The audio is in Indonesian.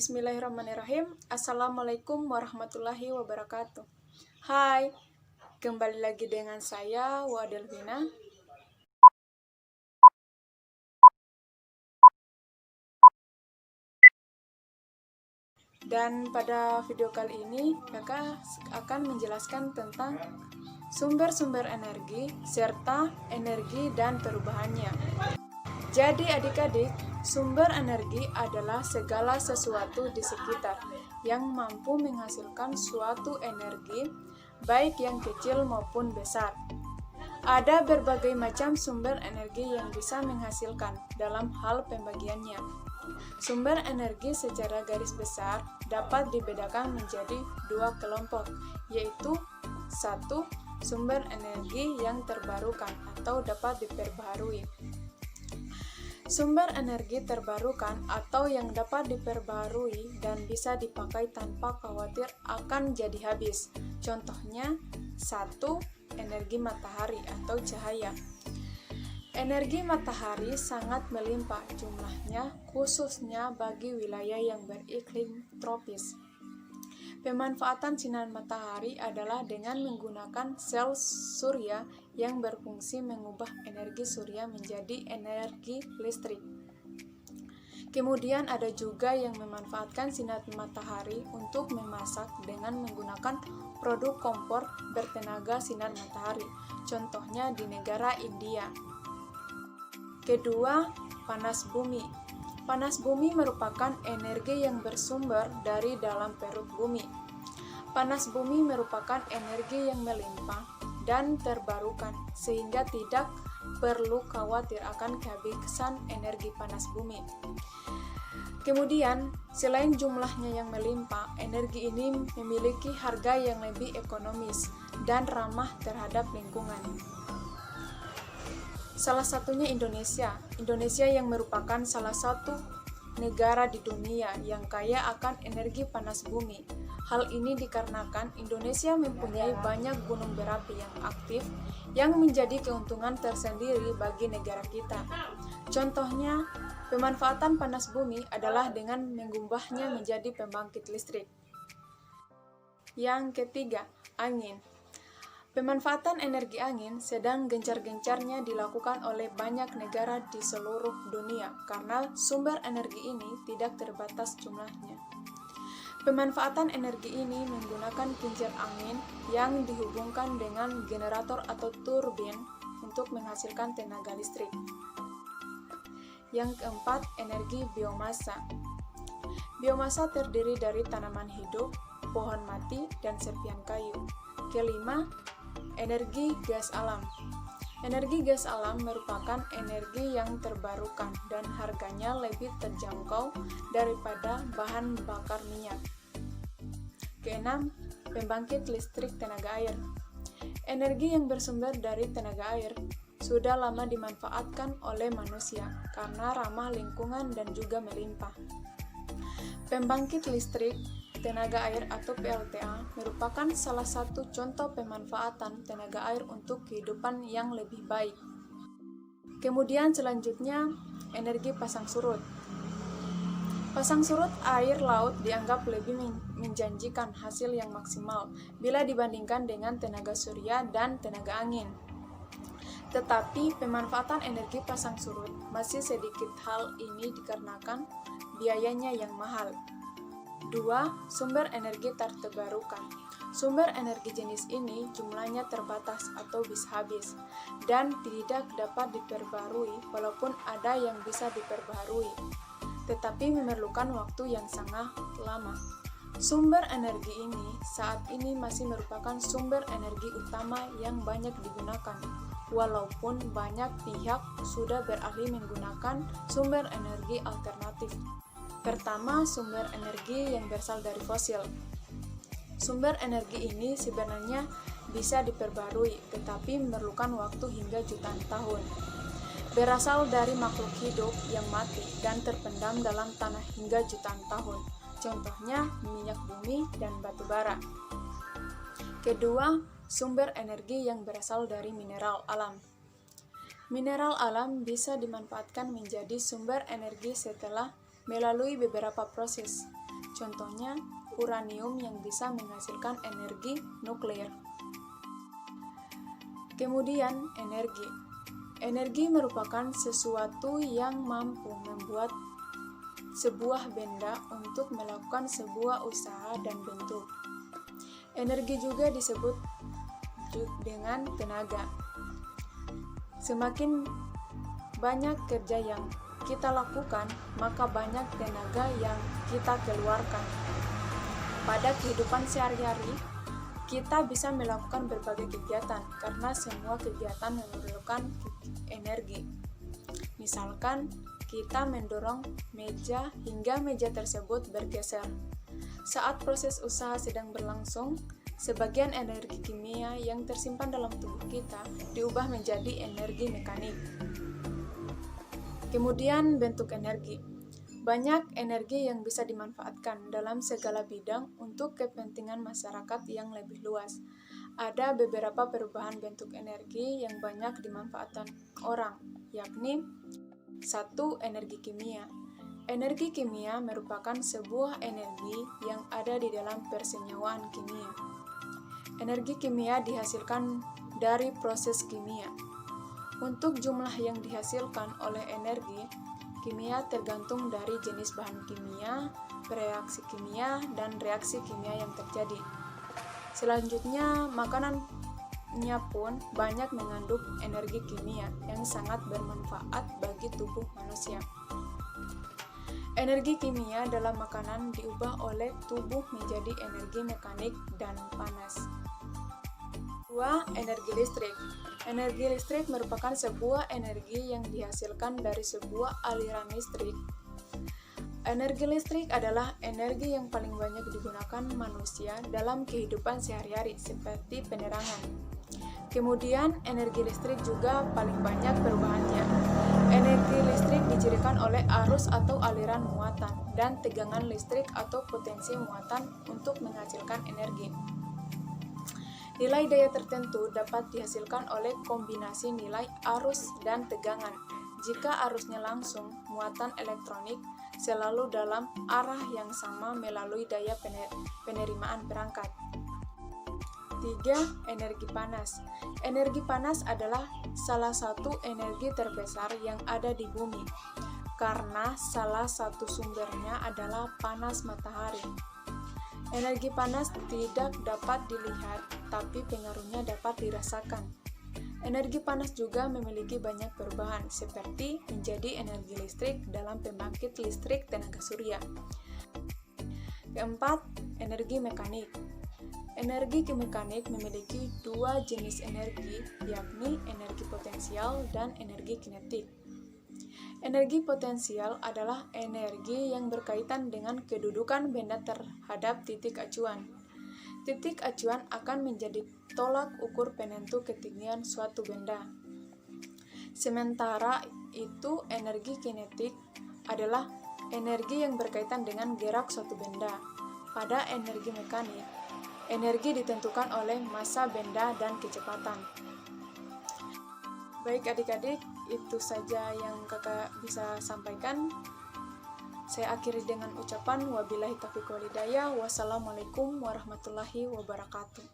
Bismillahirrahmanirrahim. Assalamualaikum warahmatullahi wabarakatuh. Hai, kembali lagi dengan saya, Wadelvina. Dan pada video kali ini, kakak akan menjelaskan tentang sumber-sumber energi, serta energi dan perubahannya. Jadi adik-adik, sumber energi adalah segala sesuatu di sekitar yang mampu menghasilkan suatu energi, baik yang kecil maupun besar. Ada berbagai macam sumber energi yang bisa menghasilkan dalam hal pembagiannya. Sumber energi secara garis besar dapat dibedakan menjadi dua kelompok, yaitu satu, sumber energi yang terbarukan atau dapat diperbaharui. Sumber energi terbarukan atau yang dapat diperbarui dan bisa dipakai tanpa khawatir akan jadi habis. Contohnya, 1. Energi matahari atau cahaya. Energi matahari sangat melimpah jumlahnya, khususnya bagi wilayah yang beriklim tropis. Pemanfaatan sinar matahari adalah dengan menggunakan sel surya yang berfungsi mengubah energi surya menjadi energi listrik. Kemudian ada juga yang memanfaatkan sinar matahari untuk memasak dengan menggunakan produk kompor bertenaga sinar matahari, contohnya di negara India. Kedua, panas bumi. Panas bumi merupakan energi yang bersumber dari dalam perut bumi. Panas bumi merupakan energi yang melimpah dan terbarukan, sehingga tidak perlu khawatir akan kehabisan energi panas bumi. Kemudian, selain jumlahnya yang melimpah, energi ini memiliki harga yang lebih ekonomis dan ramah terhadap lingkungan. Salah satunya Indonesia. Indonesia yang merupakan salah satu negara di dunia yang kaya akan energi panas bumi. Hal ini dikarenakan Indonesia mempunyai banyak gunung berapi yang aktif yang menjadi keuntungan tersendiri bagi negara kita. Contohnya, pemanfaatan panas bumi adalah dengan mengubahnya menjadi pembangkit listrik. Yang ketiga, angin. Pemanfaatan energi angin sedang gencar-gencarnya dilakukan oleh banyak negara di seluruh dunia karena sumber energi ini tidak terbatas jumlahnya. Pemanfaatan energi ini menggunakan kincir angin yang dihubungkan dengan generator atau turbin untuk menghasilkan tenaga listrik. Yang keempat, energi biomasa. Biomasa terdiri dari tanaman hidup, pohon mati, dan serpihan kayu. Kelima, energi gas alam. Energi gas alam merupakan energi yang terbarukan dan harganya lebih terjangkau daripada bahan bakar minyak. Keenam, pembangkit listrik tenaga air. Energi yang bersumber dari tenaga air sudah lama dimanfaatkan oleh manusia karena ramah lingkungan dan juga melimpah. Pembangkit listrik tenaga air atau PLTA merupakan salah satu contoh pemanfaatan tenaga air untuk kehidupan yang lebih baik. Kemudian selanjutnya, energi pasang surut. Pasang surut air laut dianggap lebih menjanjikan hasil yang maksimal bila dibandingkan dengan tenaga surya dan tenaga angin. Tetapi pemanfaatan energi pasang surut masih sedikit, hal ini dikarenakan biayanya yang mahal. 2. Sumber energi terbarukan. Sumber energi jenis ini jumlahnya terbatas atau bisa habis dan tidak dapat diperbarui walaupun ada yang bisa diperbarui, tetapi memerlukan waktu yang sangat lama. Sumber energi ini saat ini masih merupakan sumber energi utama yang banyak digunakan, walaupun banyak pihak sudah beralih menggunakan sumber energi alternatif. Pertama, sumber energi yang berasal dari fosil. Sumber energi ini sebenarnya bisa diperbarui, tetapi memerlukan waktu hingga jutaan tahun. Berasal dari makhluk hidup yang mati dan terpendam dalam tanah hingga jutaan tahun. Contohnya minyak bumi dan batu bara. Kedua, sumber energi yang berasal dari mineral alam. Mineral alam bisa dimanfaatkan menjadi sumber energi setelah melalui beberapa proses. Contohnya, uranium yang bisa menghasilkan energi nuklir. Kemudian, energi. Energi merupakan sesuatu yang mampu membuat sebuah benda untuk melakukan sebuah usaha dan bentuk. Energi juga disebut dengan tenaga. Semakin banyak kerja yang kita lakukan, maka banyak tenaga yang kita keluarkan. Pada kehidupan sehari-hari, kita bisa melakukan berbagai kegiatan karena semua kegiatan memerlukan energi. Misalkan, kita mendorong meja hingga meja tersebut bergeser. Saat proses usaha sedang berlangsung, sebagian energi kimia yang tersimpan dalam tubuh kita diubah menjadi energi mekanik. Kemudian, bentuk energi. Banyak energi yang bisa dimanfaatkan dalam segala bidang untuk kepentingan masyarakat yang lebih luas. Ada beberapa perubahan bentuk energi yang banyak dimanfaatkan orang, yakni 1. Energi kimia. Energi kimia merupakan sebuah energi yang ada di dalam persenyawaan kimia. Energi kimia dihasilkan dari proses kimia. Untuk jumlah yang dihasilkan oleh energi kimia tergantung dari jenis bahan kimia, reaksi kimia, dan reaksi kimia yang terjadi. Selanjutnya, makanannya pun banyak mengandung energi kimia yang sangat bermanfaat bagi tubuh manusia. Energi kimia dalam makanan diubah oleh tubuh menjadi energi mekanik dan panas. 2. Energi listrik. Energi listrik merupakan sebuah energi yang dihasilkan dari sebuah aliran listrik. Energi listrik adalah energi yang paling banyak digunakan manusia dalam kehidupan sehari-hari, seperti penerangan. Kemudian, energi listrik juga paling banyak perubahannya. Energi listrik dicirikan oleh arus atau aliran muatan, dan tegangan listrik atau potensi muatan untuk menghasilkan energi. Nilai daya tertentu dapat dihasilkan oleh kombinasi nilai arus dan tegangan. Jika arusnya langsung, muatan elektronik selalu dalam arah yang sama melalui daya penerimaan perangkat. 3. Energi panas. Energi panas adalah salah satu energi terbesar yang ada di bumi, karena salah satu sumbernya adalah panas matahari. Energi panas tidak dapat dilihat, tapi pengaruhnya dapat dirasakan. Energi panas juga memiliki banyak perubahan, seperti menjadi energi listrik dalam pembangkit listrik tenaga surya. Keempat, energi mekanik. Energi mekanik memiliki dua jenis energi, yakni energi potensial dan energi kinetik. Energi potensial adalah energi yang berkaitan dengan kedudukan benda terhadap titik acuan. Titik acuan akan menjadi tolak ukur penentu ketinggian suatu benda. Sementara itu, energi kinetik adalah energi yang berkaitan dengan gerak suatu benda. Pada energi mekanik, energi ditentukan oleh massa benda dan kecepatan. Baik adik-adik, itu saja yang kakak bisa sampaikan. Saya akhiri dengan ucapan wabillahi taufiq wal hidayah. Wassalamualaikum warahmatullahi wabarakatuh.